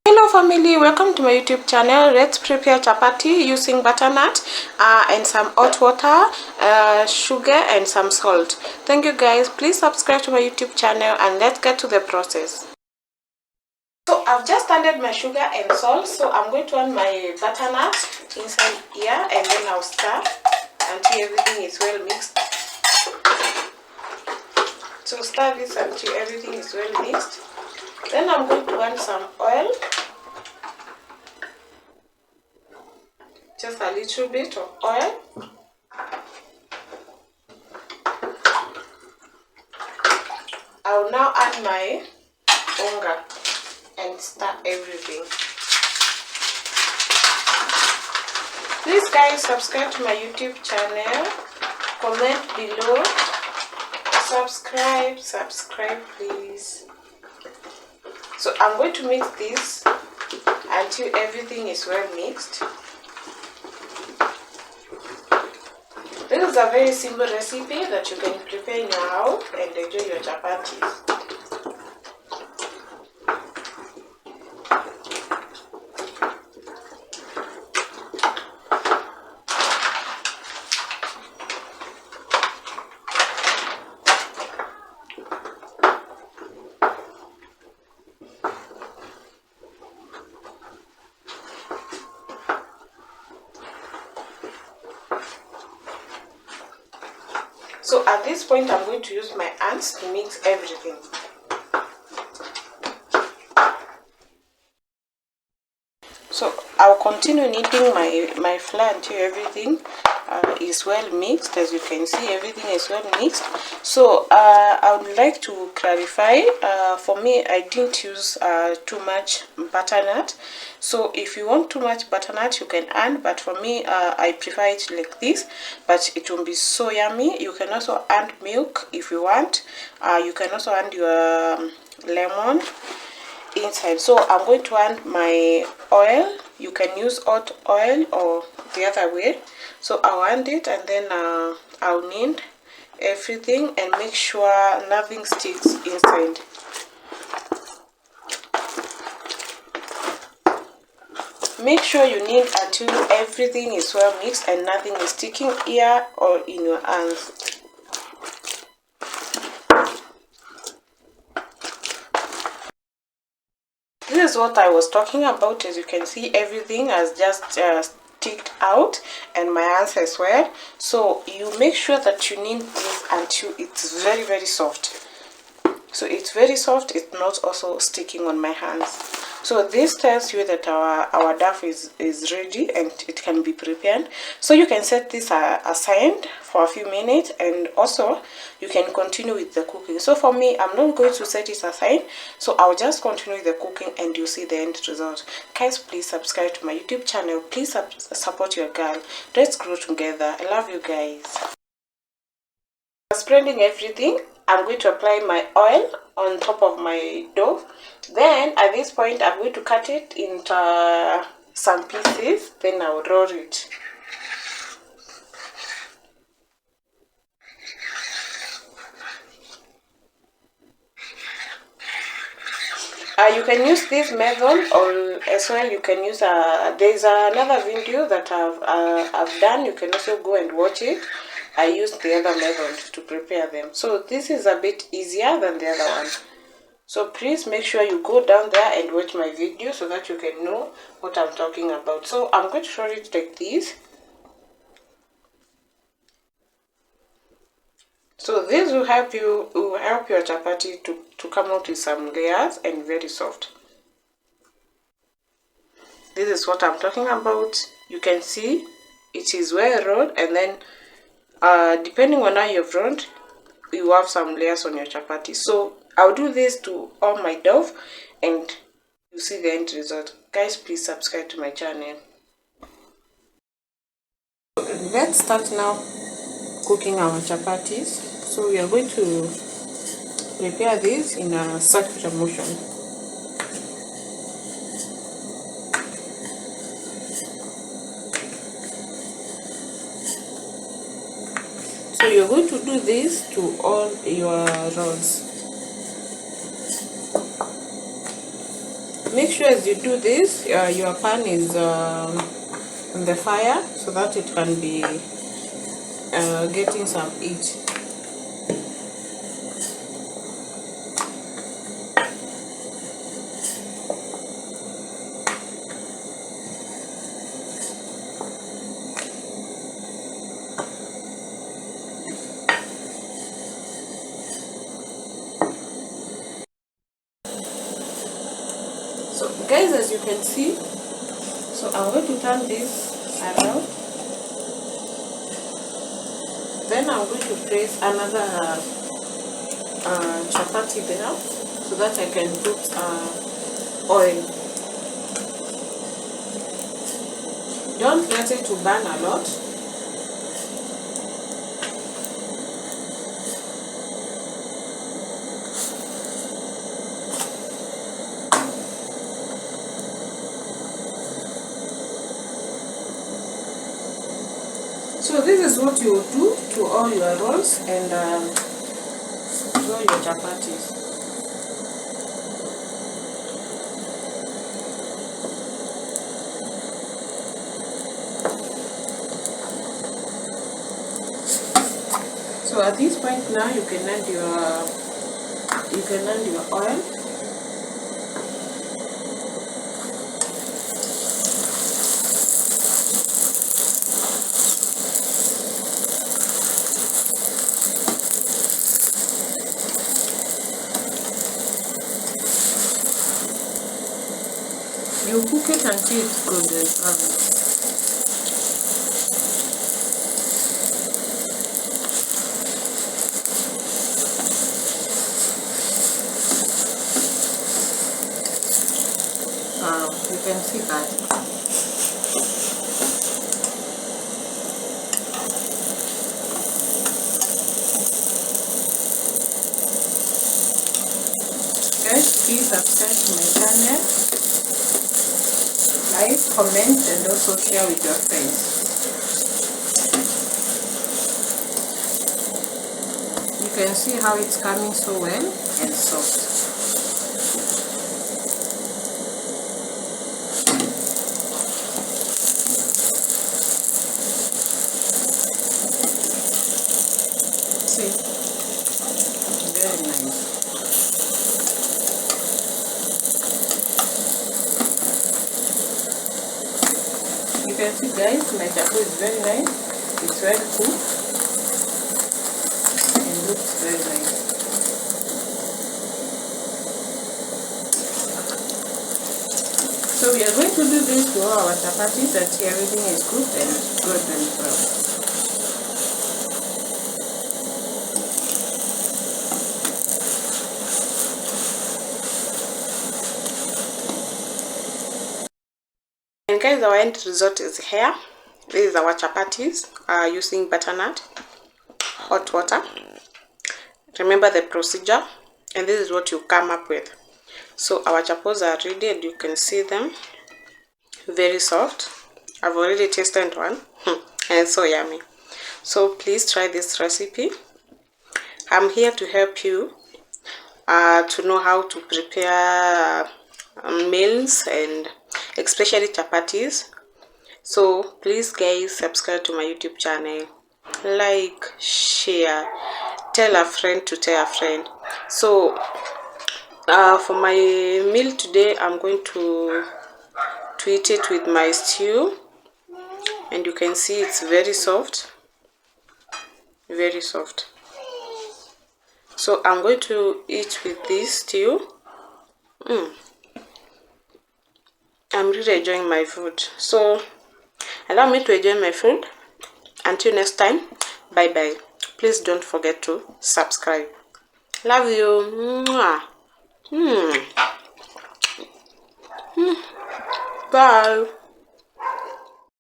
Hello family, welcome to my YouTube channel. Let's prepare chapati using butternut and some hot water, sugar and some salt. Thank you guys. Please subscribe to my YouTube channel and let's get to the process. So I've just added my sugar and salt, so I'm going to add my butternut inside here and then I'll stir until everything is well mixed. So stir this until everything is well mixed. Then I'm going to add some oil. Just a little bit of oil. I will now add my onga and stir everything. Please guys, subscribe to my YouTube channel, comment below, subscribe please. So I'm going to mix this until everything is well mixed. This is a very simple recipe that you can prepare in your house and enjoy your chapatis. So at this point, I'm going to use my hands to mix everything. So I'll continue kneading my flour until everything is well mixed. As you can see, everything is well mixed. So I would like to clarify, for me, I didn't use too much butternut. So if you want too much butternut, you can add, but for me, I prefer it like this, but it will be so yummy. You can also add milk if you want. You can also add your lemon inside. So I'm going to add my oil. You can use hot oil or the other way. So I'll add it and then I'll knead everything and make sure nothing sticks inside. Make sure you knead until everything is well mixed and nothing is sticking here or in your hands. This is what I was talking about. As you can see, everything has just sticked out and my hands as well. So you make sure that you knead this until it's very soft. So it's very soft, it's not also sticking on my hands. So this tells you that our dough is ready and it can be prepared. So you can set this aside for a few minutes and also you can continue with the cooking. So for me, I'm not going to set it aside. So I'll just continue with the cooking and you'll see the end result. Guys, please subscribe to my YouTube channel. Please support your girl. Let's grow together. I love you guys. Spreading everything, I'm going to apply my oil on top of my dough. Then at this point, I'm going to cut it into some pieces. Then I'll roll it. You can use this method, or as well you can use there's another video that I've done. You can also go and watch it. I used the other method to prepare them. So this is a bit easier than the other one. So please make sure you go down there and watch my video so that you can know what I'm talking about. So I'm going to roll it like this. So this will help your chapati to come out with some layers and very soft. This is what I'm talking about. You can see it is well rolled, and then depending on how you've rolled, you have some layers on your chapati. So I'll do this to all my dough and you see the end result. Guys, please subscribe to my channel. Let's start now cooking our chapatis. So we are going to prepare this in a circular motion. So you're going to do this to all your rolls. make sure as you do this, your pan is on the fire so that it can be getting some heat. So guys, as you can see, so I'm going to turn this around. Then I'm going to place another chapati there so that I can put oil. Don't let it to burn a lot. So this is what you will do to all your rolls and to all your chapatis. So at this point now you can add your oil. You cook it until it's golden brown. You can see that. Guys, please subscribe to my channel, like, comment, and also share with your friends. You can see how it's coming so well and soft. See, very nice. You can see guys, my chapo is very nice. It's very cool and looks very nice. So we are going to do this to all our chapatis until everything is cooked and golden brown. And guys, our end result is here. This is our chapatis using butternut, hot water. Remember the procedure, and this is what you come up with. So our chapos are ready and you can see them, very soft. I've already tasted one and it's so yummy. So please try this recipe. I'm here to help you to know how to prepare meals and especially chapatis. So please guys, subscribe to my YouTube channel, like, share, tell a friend to tell a friend. So for my meal today, I'm going to eat it with my stew, and you can see it's very soft, very soft. So I'm going to eat with this stew. I'm really enjoying my food. So allow me to enjoy my food. Until next time, bye bye. Please don't forget to subscribe. Love you. Mwah. Bye.